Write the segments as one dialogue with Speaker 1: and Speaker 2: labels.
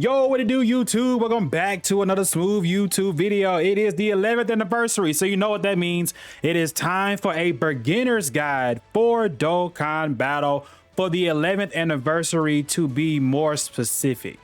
Speaker 1: Yo, what it do, YouTube? Welcome back to another smooth YouTube video. It is the 11th anniversary, so you know what that means. It is time for a beginner's guide for Dokkan Battle for the 11th anniversary, to be more specific.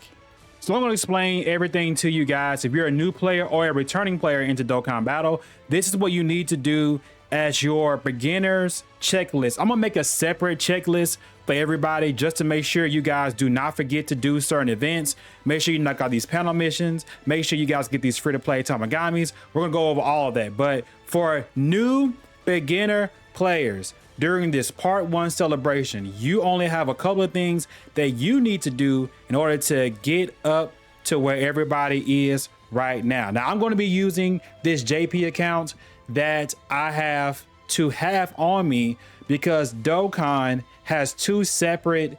Speaker 1: So I'm going to explain everything to you guys. If you're a new player or a returning player into Dokkan Battle, this is what you need to do as your beginner's checklist. I'm gonna make a separate checklist for everybody just to make sure you guys do not forget to do certain events. Make sure you knock out these panel missions. Make sure you guys get these free-to-play Tamagamis. We're gonna go over all of that. But for new beginner players, during this part 1 celebration, you only have a couple of things that you need to do in order to get up to where everybody is right now. Now, I'm going to be using this JP account that I have to have on me because Dokkan has 2 separate,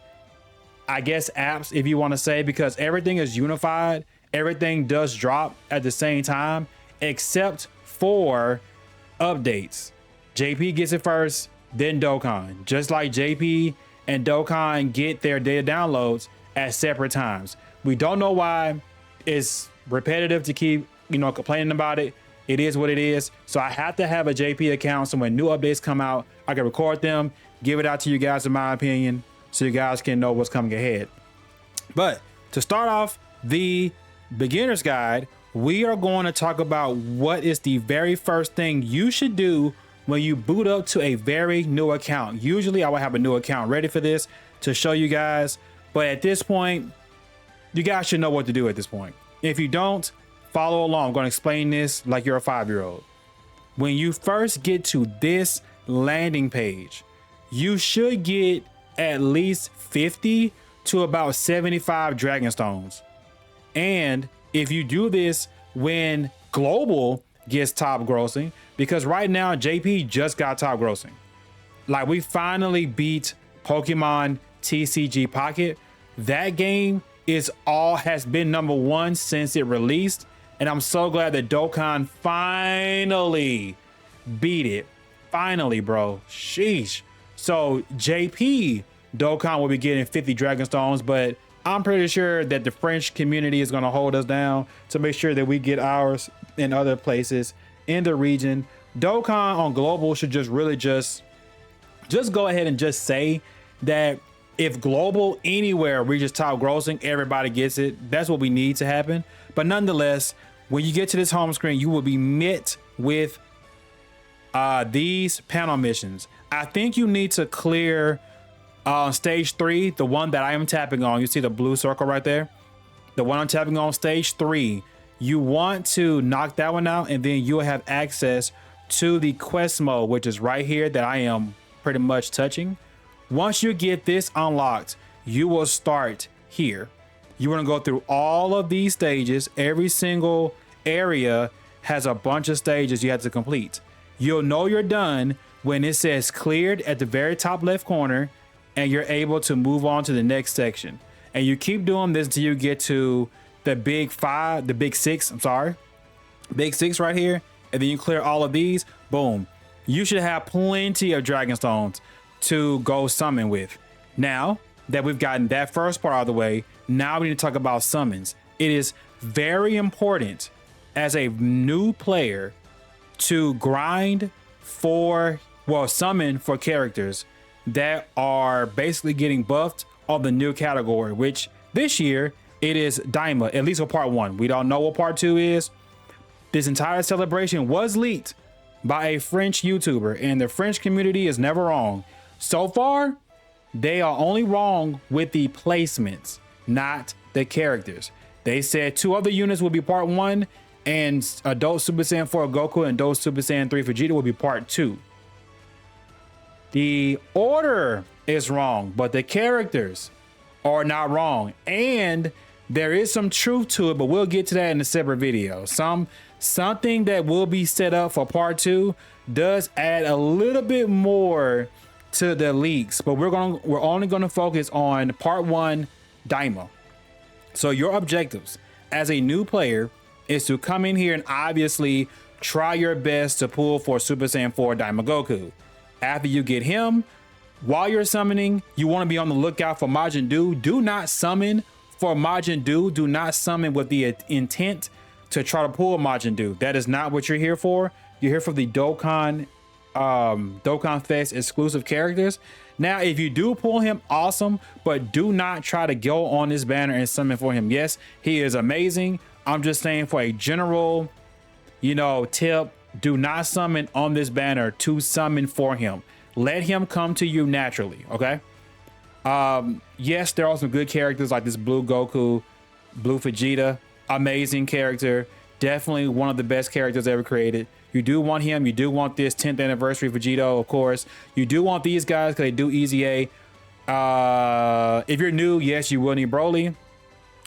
Speaker 1: I guess, apps, if you want to say, because everything is unified. Everything does drop at the same time, except for updates. JP gets it first, then Dokkan. Just like JP and Dokkan get their data downloads at separate times. We don't know why. It's repetitive to keep, complaining about it. It is what it is. So I have to have a JP account, so when new updates come out, I can record them, give it out to you guys in my opinion, so you guys can know what's coming ahead. But to start off the beginner's guide, we are going to talk about what is the very first thing you should do when you boot up to a very new account. Usually I will have a new account ready for this to show you guys, but at this point, you guys should know what to do at this point. If you don't, follow along. I'm going to explain this like you're a 5-year-old. When you first get to this landing page, you should get at least 50 to about 75 Dragon Stones. And if you do this when global gets top grossing, because right now JP just got top grossing. Like, we finally beat Pokemon TCG Pocket. That game has been #1 since it released. And I'm so glad that Dokkan finally beat it. Finally, bro. Sheesh. So JP Dokkan will be getting 50 Dragon Stones, but I'm pretty sure that the French community is going to hold us down to make sure that we get ours in other places in the region. Dokkan on global should just go ahead and just say that if global anywhere reaches top grossing, everybody gets it. That's what we need to happen. But nonetheless, when you get to this home screen, you will be met with these panel missions. I think you need to clear stage 3, the one that I am tapping on. You see the blue circle right there? The one I'm tapping on, stage 3. You want to knock that one out, and then you'll have access to the quest mode, which is right here that I am pretty much touching. Once you get this unlocked, you will start here. You want to go through all of these stages. Every single area has a bunch of stages you have to complete. You'll know you're done when it says cleared at the very top left corner, and you're able to move on to the next section. And you keep doing this until you get to the big 6, big 6 right here. And then you clear all of these, boom. You should have plenty of Dragon Stones to go summon with. Now that we've gotten that first part out of the way, now we need to talk about summons. It is very important as a new player to grind for, summon for characters that are basically getting buffed on the new category, which this year it is Daima, at least for part 1. We don't know what part 2 is. This entire celebration was leaked by a French YouTuber, and the French community is never wrong. So far, they are only wrong with the placements, not the characters. They said 2 other units will be part 1, and Adult Super Saiyan 4 Goku and Adult Super Saiyan 3 Vegeta will be part 2. The order is wrong, but the characters are not wrong. And there is some truth to it, but we'll get to that in a separate video. Something that will be set up for part 2 does add a little bit more to the leaks, but we're only going to focus on part 1, Daima. So your objectives as a new player is to come in here and obviously try your best to pull for Super Saiyan 4 Daima Goku. After you get him, while you're summoning, you want to be on the lookout for Majin Buu. Do not summon for Majin Buu, do not summon with the intent to try to pull Majin Buu. That is not what you're here for. You're here for the Dokkan Fest exclusive characters. Now, if you do pull him, awesome, but do not try to go on this banner and summon for him. Yes, he is amazing. I'm just saying, for a general, you know, tip, do not summon on this banner to summon for him. Let him come to you naturally, okay? Yes, there are some good characters like this blue Goku, blue Vegeta, amazing character, definitely one of the best characters ever created. You do want him. You do want this 10th anniversary Vegito, of course. You do want these guys because they do easy A. If you're new, yes, you will need Broly.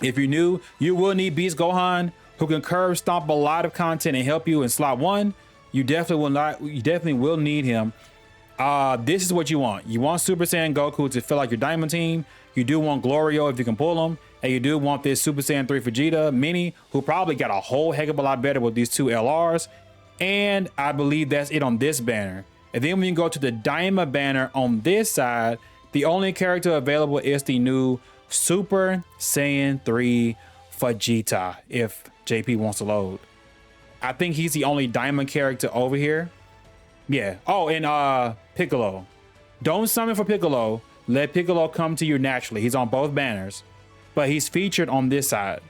Speaker 1: If you're new, you will need Beast Gohan, who can curve stomp a lot of content and help you in slot 1. You definitely will not. You definitely will need him. This is what you want. You want Super Saiyan Goku to feel like your Diamond team. You do want Glorio if you can pull him. And you do want this Super Saiyan 3 Vegeta Mini, who probably got a whole heck of a lot better with these 2 LRs. And I believe that's it on this banner. And then when you go to the Diamond banner on this side, the only character available is the new Super Saiyan 3 Vegeta, if JP wants to load. I think he's the only Diamond character over here. Yeah. Oh, and Piccolo. Don't summon for Piccolo. Let Piccolo come to you naturally. He's on both banners, but he's featured on this side.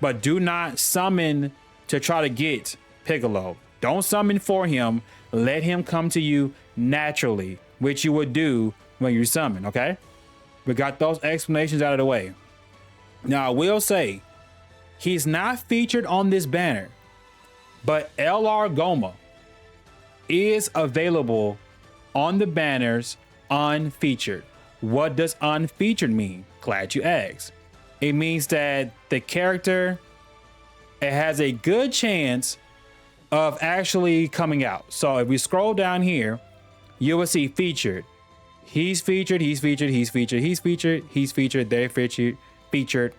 Speaker 1: But do not summon to try to get Piccolo. Don't summon for him. Let him come to you naturally, which you would do when you summon, okay? We got those explanations out of the way. Now, I will say, he's not featured on this banner, but LR Goma is available on the banners unfeatured. What does unfeatured mean? Glad you asked. It means that the character, it has a good chance of actually coming out. So if we scroll down here, you will see featured. He's featured, he's featured, he's featured, he's featured, he's featured, they're featured.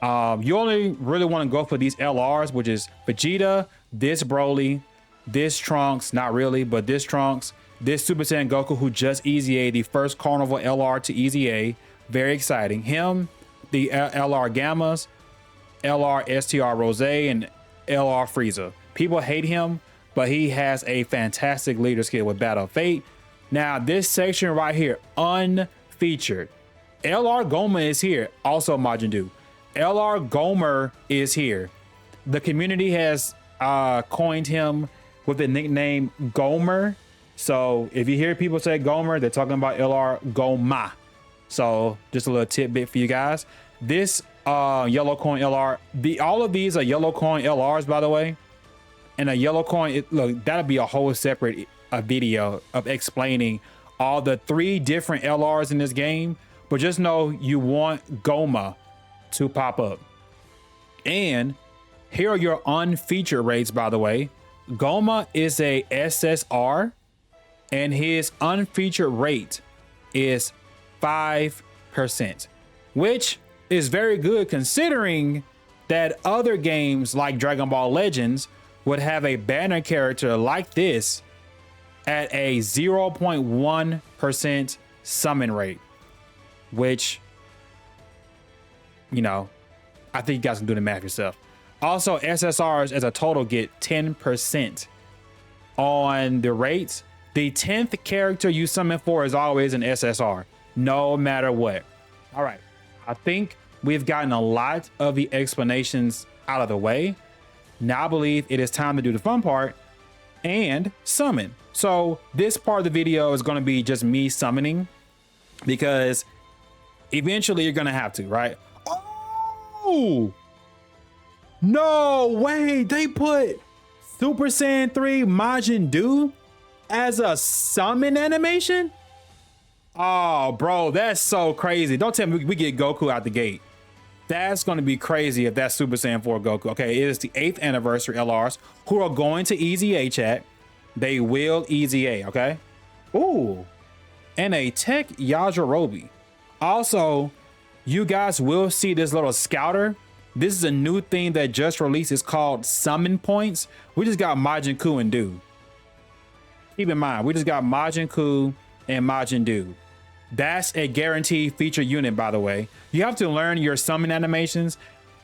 Speaker 1: You only really want to go for these LRs, which is Vegeta, this Broly, this Trunks, not really, but this Trunks, this Super Saiyan Goku, who just Easy A, the first Carnival LR to Easy A, very exciting. Him, the LR Gammas, LR STR Rose, and LR Frieza. People hate him, but he has a fantastic leader skill with Battle of Fate. Now, this section right here, unfeatured. LR Goma is here, also Majin Buu. LR Gomer is here. The community has coined him with the nickname Gomer. So if you hear people say Gomer, they're talking about LR Goma. So just a little tidbit for you guys. This yellow coin LR, all of these are yellow coin LRs, by the way. And a yellow coin, look, that'll be a whole separate video of explaining all the 3 different LRs in this game. But just know you want Goma to pop up. And here are your unfeatured rates, by the way. Goma is a SSR, and his unfeatured rate is 5%, which is very good considering that other games like Dragon Ball Legends would have a banner character like this at a 0.1% summon rate, which, you know, I think you guys can do the math yourself. Also, SSRs as a total get 10% on the rates. The 10th character you summon for is always an SSR, no matter what. All right, I think we've gotten a lot of the explanations out of the way. Now I believe it is time to do the fun part and summon. So this part of the video is going to be just me summoning, because eventually you're going to have to, right? Oh, no way. They put Super Saiyan 3 Majin Buu as a summon animation. Oh, bro, that's so crazy. Don't tell me we get Goku out the gate. That's going to be crazy if that's Super Saiyan 4 Goku. Okay, it is the 8th anniversary LRs who are going to Easy A, chat. They will Easy A, okay? Ooh, and a Tech Yajirobe. Also, you guys will see this little scouter. This is a new thing that just released. It's called Summon Points. We just got Majin Buu and Buu. Keep in mind, we just got Majin Buu and Majin Buu. That's a guaranteed feature unit, by the way. You have to learn your summon animations.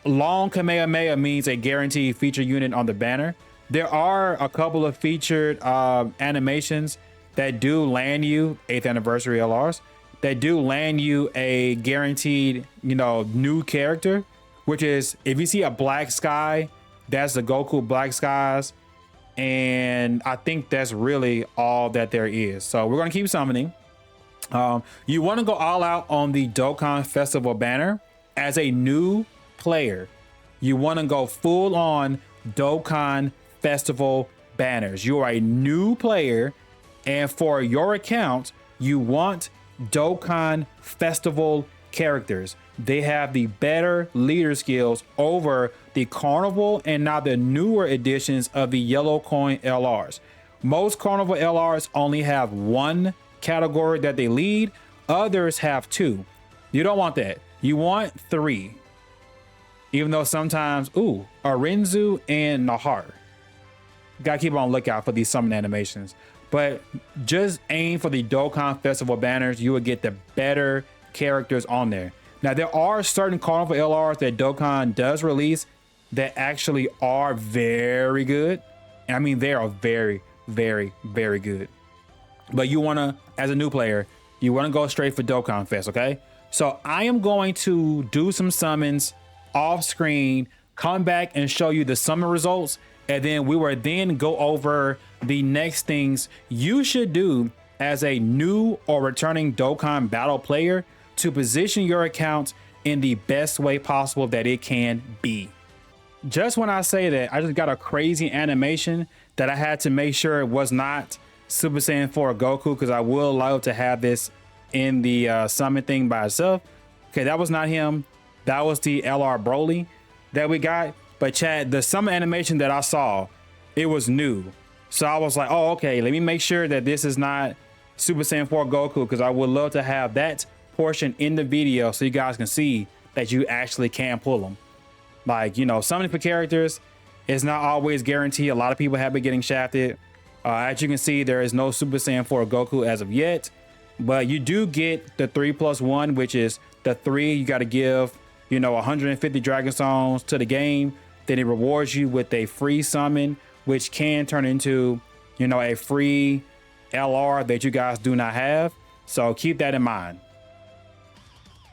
Speaker 1: Long Kamehameha means a guaranteed feature unit on the banner. There are a couple of featured animations that do land you 8th anniversary LRs that do land you a guaranteed, new character, which is if you see a black sky, that's the Goku Black Skies. And I think that's really all that there is. So we're going to keep summoning. You want to go all out on the Dokkan Festival banner as a new player. You want to go full on Dokkan Festival banners. You are a new player, and for your account, you want Dokkan Festival characters. They have the better leader skills over the Carnival and now the newer editions of the Yellow Coin LRs. Most Carnival LRs only have one category that they lead. Others have two. You don't want that. You want three. Even though sometimes, Arinzu and Nahar. Gotta keep on lookout for these summon animations. But just aim for the Dokkan Festival banners. You will get the better characters on there. Now, there are certain Carnival LRs that Dokkan does release that actually are very good. I mean, they are very, very, very good. But you want to, as a new player, you want to go straight for Dokkan Fest, okay? So I am going to do some summons off screen, come back and show you the summon results, and then we will then go over the next things you should do as a new or returning Dokkan battle player to position your account in the best way possible that it can be. Just when I say that, I just got a crazy animation that I had to make sure it was not Super Saiyan 4 Goku, because I will allow to have this in the summon thing by itself. Okay, that was not him. That was the LR Broly that we got. But Chad, the summon animation that I saw, it was new. So I was like, oh, okay, let me make sure that this is not Super Saiyan 4 Goku, because I would love to have that portion in the video so you guys can see that you actually can pull them. Like, summoning for characters is not always guaranteed. A lot of people have been getting shafted. As you can see, there is no Super Saiyan 4 Goku as of yet, but you do get the 3+1, which is the 3. You got to give, 150 Dragon Stones to the game. Then it rewards you with a free summon, which can turn into, a free LR that you guys do not have. So keep that in mind.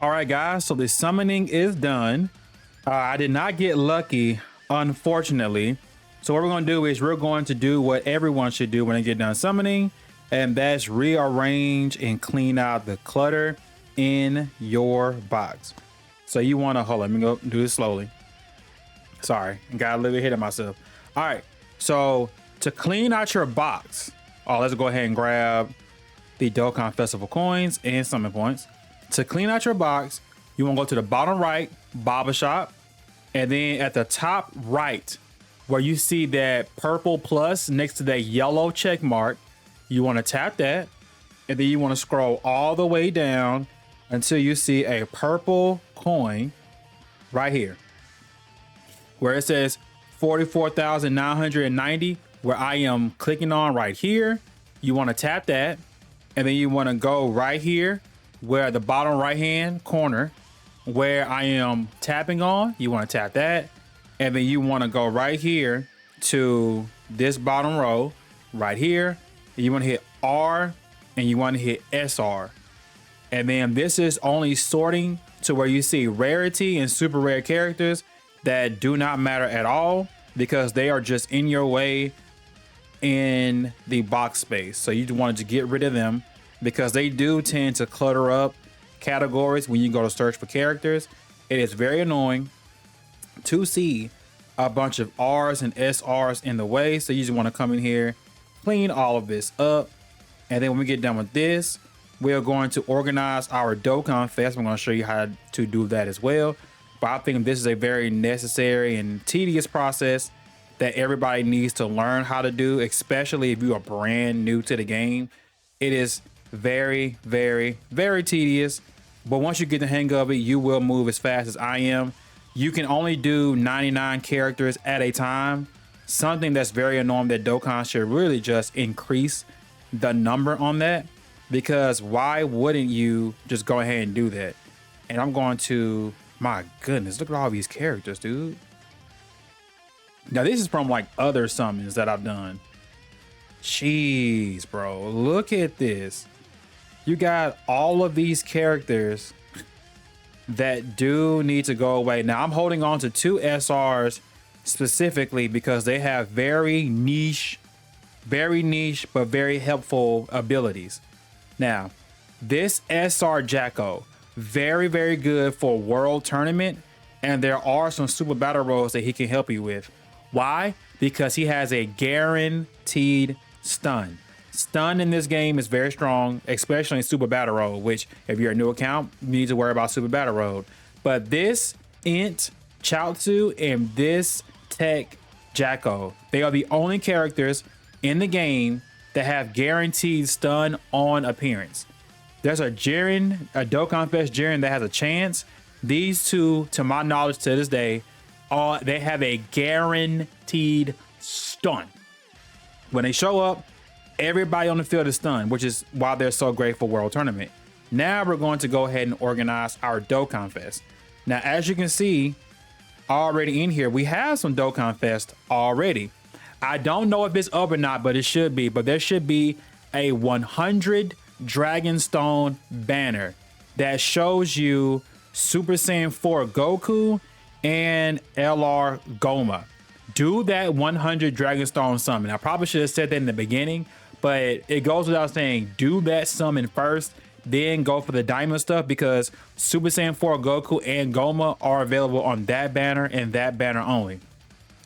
Speaker 1: All right, guys, so the summoning is done. I did not get lucky, unfortunately. So what we're going to do is we're going to do what everyone should do when they get done summoning, and that's rearrange and clean out the clutter in your box. So you want to, hold on, let me go do this slowly. Sorry, got a little bit ahead of myself. All right, so to clean out your box, let's go ahead and grab the Dokkan Festival coins and summon points. To clean out your box, you want to go to the bottom right, Baba Shop, and then at the top right, where you see that purple plus next to that yellow check mark, you want to tap that, and then you want to scroll all the way down until you see a purple coin right here, where it says 44,990, where I am clicking on right here. You want to tap that, and then you want to go right here, where the bottom right hand corner, where I am tapping on, you want to tap that, and then you want to go right here to this bottom row right here. You want to hit R and you want to hit SR, and then this is only sorting to where you see rarity and super rare characters that do not matter at all because they are just in your way in the box space. So you wanted to get rid of them because they do tend to clutter up categories when you go to search for characters. It is very annoying to see a bunch of R's and SR's in the way. So you just want to come in here, clean all of this up. And then when we get done with this, we are going to organize our Dokkan Fest. I'm going to show you how to do that as well. But I think this is a very necessary and tedious process that everybody needs to learn how to do, especially if you are brand new to the game. It is very, very, very tedious, but once you get the hang of it, you will move as fast as I am. You can only do 99 characters at a time, something that's very annoying that Dokkan should really just increase the number on that. because why wouldn't you just go ahead and do that? And I'm going to, my goodness, look at all these characters, dude. Now this is from like other summons that I've done. Jeez, bro, look at this. You got all of these characters that do need to go away. Now I'm holding on to 2 SRs specifically because they have very niche but very helpful abilities. Now this SR Jacko, very, very good for world tournament, and there are some super battle roles that he can help you with. Why? Because he has a guaranteed stun. Stun in this game is very strong, especially in super battle road, which if you're a new account, you need to worry about super battle road. But this Int Chaozu and this Tech Jacko, they are the only characters in the game that have guaranteed stun on appearance. There's a Jiren, a Dokkan Fest Jiren that has a chance. These two, to my knowledge to this day, they have a guaranteed stun. When they show up, everybody on the field is stunned, which is why they're so great for World Tournament. Now we're going to go ahead and organize our Dokkan Fest. Now, as you can see, already in here, we have some Dokkan Fest already. I don't know if it's up or not, but it should be. But there should be a 100 Dragonstone banner that shows you Super Saiyan 4 Goku and LR Goma. Do that 100 Dragonstone summon. I probably should have said that in the beginning, but it goes without saying, do that summon first, then go for the diamond stuff, because Super Saiyan 4 Goku and Goma are available on that banner and that banner only.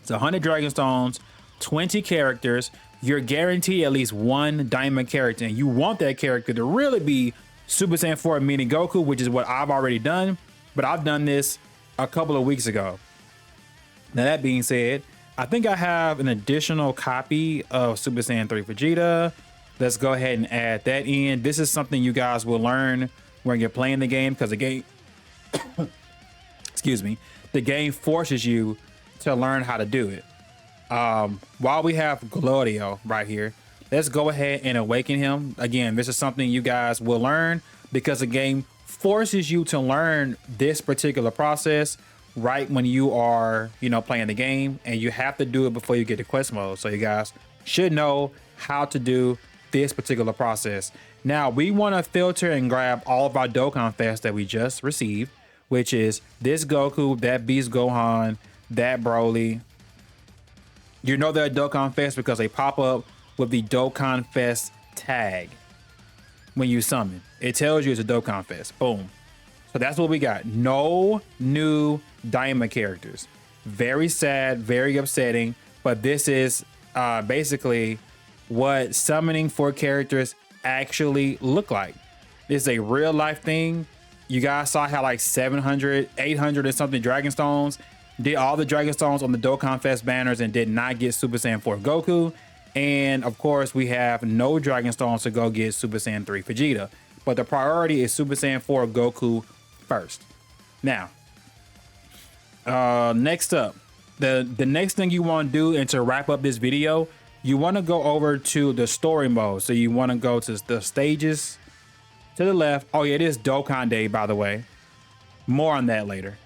Speaker 1: It's 100 Dragonstones, 20 characters. You're guaranteed at least 1 diamond character, and you want that character to really be Super Saiyan 4 Mini Goku, which is what I've already done, but I've done this a couple of weeks ago. Now that being said, I think I have an additional copy of Super Saiyan 3 Vegeta. Let's go ahead and add that in. This is something you guys will learn when you're playing the game, because the game, excuse me, the game forces you to learn how to do it. While we have Glorio right here, let's go ahead and awaken him. Again, this is something you guys will learn because the game forces you to learn this particular process right when you are, playing the game, and you have to do it before you get to quest mode. So you guys should know how to do this particular process. Now we want to filter and grab all of our Dokkan Fest that we just received, which is this Goku, that Beast Gohan, that Broly. You know they're Dokkan Fest because they pop up with the Dokkan Fest tag when you summon. It tells you it's a Dokkan Fest. Boom. So that's what we got. No new diamond characters. Very sad, very upsetting, but this is basically what summoning for characters actually look like. It's a real life thing. You guys saw how like 700, 800 and something Dragonstones did all the Dragonstones on the Dokkan Fest banners and did not get Super Saiyan 4 Goku. And of course, we have no Dragonstones to go get Super Saiyan 3 Vegeta. But the priority is Super Saiyan 4 Goku first. Now, next up, the next thing you want to do, and to wrap up this video, you want to go over to the story mode. So you want to go to the stages to the left. Oh yeah, it is Dokkan Day, by the way. More on that later.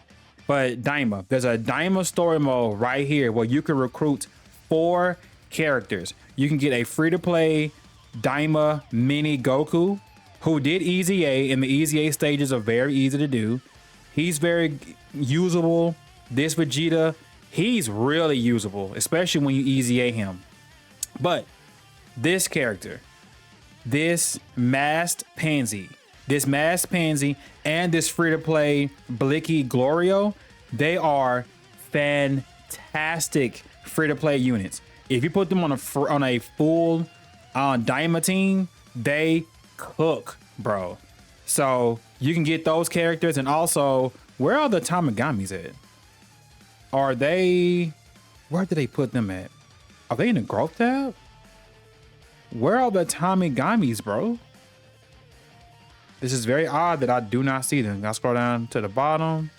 Speaker 1: But Daima, there's a Daima story mode right here where you can recruit 4 characters. You can get a free-to-play Daima Mini Goku, who did Easy A, and the Easy A stages are very easy to do. He's very usable. This Vegeta, he's really usable, especially when you Easy A him. But this character, this Masked Pansy, and this free-to-play Blicky Glorio, they are fantastic free-to-play units. If you put them on a full Daima team, they cook, bro. So you can get those characters. And also, where are the Tamagomis at? Where did they put them at? Are they in the growth tab? Where are the Tamagomis, bro? This is very odd that I do not see them. I'll scroll down to the bottom.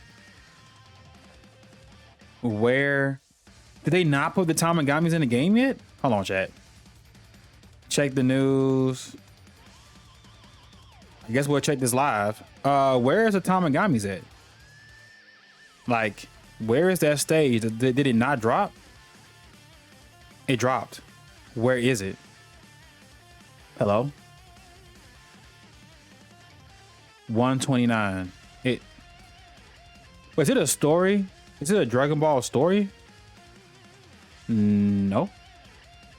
Speaker 1: Where did they not put the Tamagomis in the game yet? Hold on, chat. Check the news. I guess we'll check this live. Where is the Tamagami's at? Like, where is that stage? Did it not drop? It dropped. Where is it? Hello? 129. Was it a story? Is it a Dragon Ball story? No.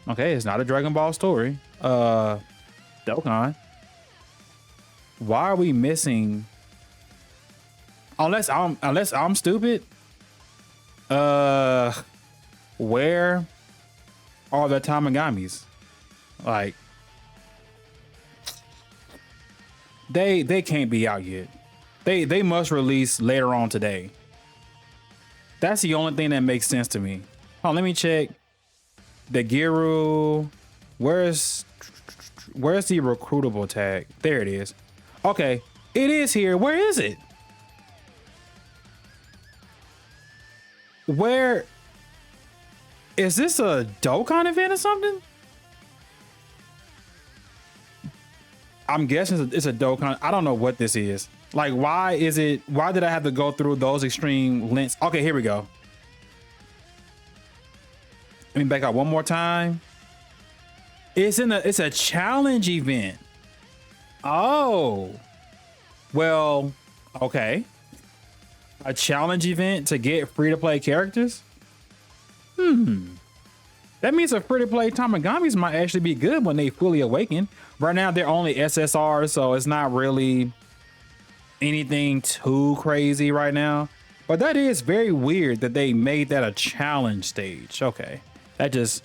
Speaker 1: Okay, it's not a Dragon Ball story. Dokkan. Why are we missing? Unless I'm stupid. Where are the Tamagamis? Like, they can't be out yet. They must release later on today. That's the only thing that makes sense to me. Oh, let me check. The Giru. Where's the recruitable tag? There it is. Okay, it is here. Where is it? Where is this, a Dokkan event or something? I'm guessing it's a Dokkan. I don't know what this is. Like, why did I have to go through those extreme lengths? Okay, here we go. Let me back out one more time. It's a challenge event. Oh, well, okay. A challenge event to get free-to-play characters? That means a free-to-play Tamagamis might actually be good when they fully awaken. Right now, they're only SSR, so it's not really anything too crazy right now. But that is very weird that they made that a challenge stage. Okay, that just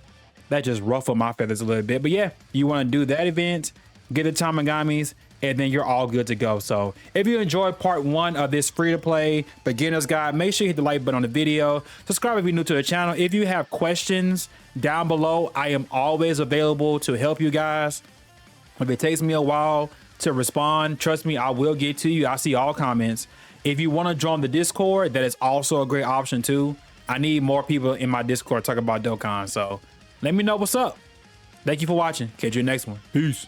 Speaker 1: ruffled my feathers a little bit. But yeah, you want to do that event, get the Tamagamis, and then you're all good to go. So if you enjoyed part 1 of this free-to-play beginner's guide, make sure you hit the like button on the video. Subscribe if you're new to the channel. If you have questions down below, I am always available to help you guys. If it takes me a while to respond, trust me, I will get to you. I see all comments. If you want to join the Discord, that is also a great option too. I need more people in my Discord talking about Dokkan. So let me know what's up. Thank you for watching. Catch you in the next one. Peace.